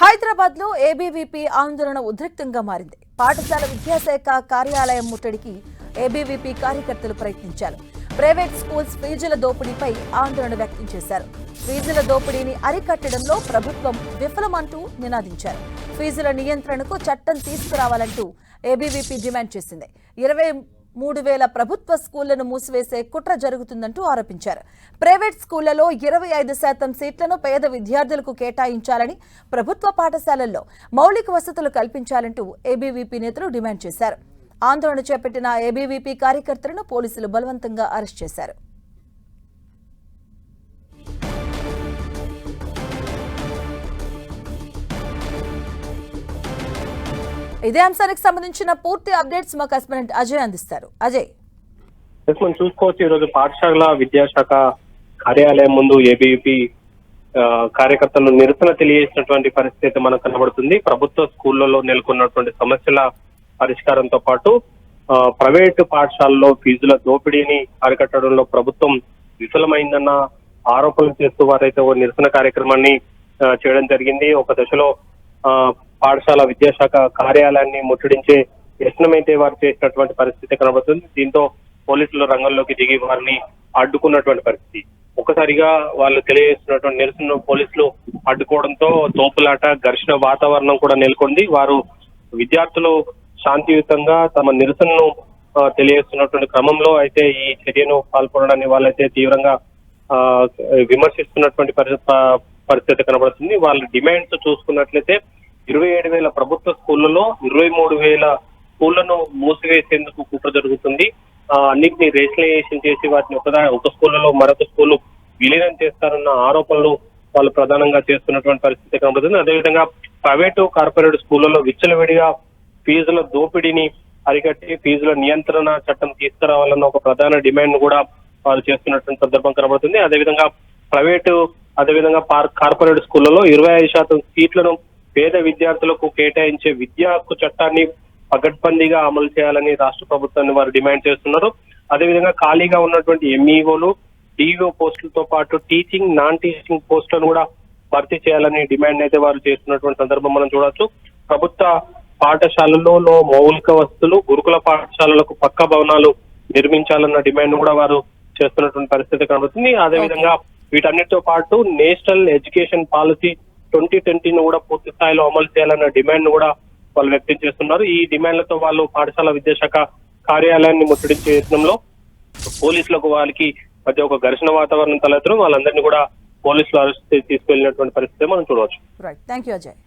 హైదరాబాద్ లో ఏబీవీపీ ఆందోళన ఉద్రిక్తంగా మారింది. పాఠశాల విద్యాశాఖ కార్యాలయం ముట్టడికి ఏబీవీపీ కార్యకర్తలు ప్రయత్నించారు. ప్రైవేట్ స్కూల్స్ ఫీజుల దోపిడీపై ఆందోళన వ్యక్తం చేశారు. ఫీజుల దోపిడీని అరికట్టడంలో ప్రభుత్వం విఫలమంటూ నినాదించారు. ఫీజుల నియంత్రణకు చట్టం తీసుకురావాలంటూ ఏబీవీపీ డిమాండ్ చేసింది. 23,000 ప్రభుత్వ స్కూళ్లను మూసివేసే కుట్ర జరుగుతుందంటూ ఆరోపించారు. ప్రైవేట్ స్కూళ్లలో 25% సీట్లను పేద విద్యార్థులకు కేటాయించాలని, ప్రభుత్వ పాఠశాలల్లో మౌలిక వసతులు కల్పించాలంటూ ఏబీవీపీ నేతలు డిమాండ్ చేశారు. ఆందోళన చేపట్టిన ఏబీవీపీ కార్యకర్తలను పోలీసులు బలవంతంగా అరెస్ట్ చేశారు. ఇదే అంశానికి సంబంధించిన పూర్తి అప్డేట్స్ మా కరెస్పాండెంట్ అజయ్ అందిస్తారు. అజయ్, మనం చూసుకోవచ్చు, ఈ రోజు పాఠశాల విద్యాశాఖ కార్యాలయం ముందు ఏబీవీపీ కార్యకర్తలు నిరసన తెలియజేసినటువంటి పరిస్థితి మనకు కనబడుతుంది. ప్రభుత్వ స్కూళ్లలో నెలకొన్నటువంటి సమస్యల పరిష్కారంతో పాటు ప్రైవేటు పాఠశాలలో ఫీజుల దోపిడీని అరికట్టడంలో ప్రభుత్వం విఫలమైందన్న ఆరోపణలు చేస్తూ వారైతే ఓ నిరసన కార్యక్రమాన్ని చేయడం జరిగింది. ఒక దశలో పాఠశాల విద్యాశాఖ కార్యాలయాన్ని ముట్టడించే యత్నమైతే వారు చేసినటువంటి పరిస్థితి కనబడుతుంది. దీంతో పోలీసులు రంగంలోకి దిగి వారిని అడ్డుకున్నటువంటి పరిస్థితి. ఒక్కసారిగా వాళ్ళు తెలియజేస్తున్నటువంటి నిరసన పోలీసులు అడ్డుకోవడంతో తోపులాట, ఘర్షణ వాతావరణం కూడా నెలకొంది. వారు విద్యార్థులు శాంతియుతంగా తమ నిరసనను తెలియజేస్తున్నటువంటి క్రమంలో అయితే ఈ చర్యను పాల్పడడాన్ని వాళ్ళైతే తీవ్రంగా విమర్శిస్తున్నటువంటి పరిస్థితి కనబడుతుంది. వాళ్ళ డిమాండ్స్ చూసుకున్నట్లయితే 27,000 ప్రభుత్వ స్కూళ్లలో 23,000 స్కూళ్లను మూసివేసేందుకు కుట్ర జరుగుతుంది. అన్నింటినీ రేషనలైజేషన్ చేసి వాటిని ఒక స్కూళ్లలో మరొక స్కూల్ విలీనం చేస్తారన్న ఆరోపణలు వాళ్ళు ప్రధానంగా చేస్తున్నటువంటి పరిస్థితి కనబడుతుంది. అదేవిధంగా ప్రైవేటు కార్పొరేట్ స్కూళ్లలో విచ్చలవిడిగా ఫీజుల దోపిడీని అరికట్టి ఫీజుల నియంత్రణ చట్టం తీసుకురావాలన్న ఒక ప్రధాన డిమాండ్ కూడా వాళ్ళు చేస్తున్నటువంటి సందర్భం కనబడుతుంది. అదేవిధంగా కార్పొరేట్ స్కూళ్లలో 25% సీట్లను పేద విద్యార్థులకు కేటాయించే విద్యా హక్కు చట్టాన్ని పకడ్బందీగా అమలు చేయాలని రాష్ట్ర ప్రభుత్వాన్ని వారు డిమాండ్ చేస్తున్నారు. అదేవిధంగా ఖాళీగా ఉన్నటువంటి ఎంఈఓలు, డిఈఓ పోస్టులతో పాటు టీచింగ్, నాన్ టీచింగ్ పోస్టులను కూడా భర్తీ చేయాలని డిమాండ్ అయితే వారు చేస్తున్నటువంటి సందర్భం మనం చూడొచ్చు. ప్రభుత్వ పాఠశాలల్లో మౌలిక వసతులు, గురుకుల పాఠశాలలకు పక్కా భవనాలు నిర్మించాలన్న డిమాండ్ కూడా వారు చేస్తున్నటువంటి పరిస్థితి కనబడుతుంది. అదేవిధంగా వీటన్నిటితో పాటు నేషనల్ ఎడ్యుకేషన్ పాలసీ 2020ను కూడా పూర్తి స్థాయిలో అమలు చేయాలన్న డిమాండ్ కూడా వాళ్ళు వ్యక్తం చేస్తున్నారు. ఈ డిమాండ్లతో వాళ్ళు పాఠశాల విద్యాశాఖ కార్యాలయాన్ని ముట్టడించే యత్నంలో పోలీసులకు వాళ్ళకి మధ్య ఒక ఘర్షణ వాతావరణం తలెత్తడం, వాళ్ళందరినీ కూడా పోలీసులు అరెస్ట్ తీసుకెళ్లినటువంటి పరిస్థితి మనం చూడవచ్చు. Right, thank you Ajay.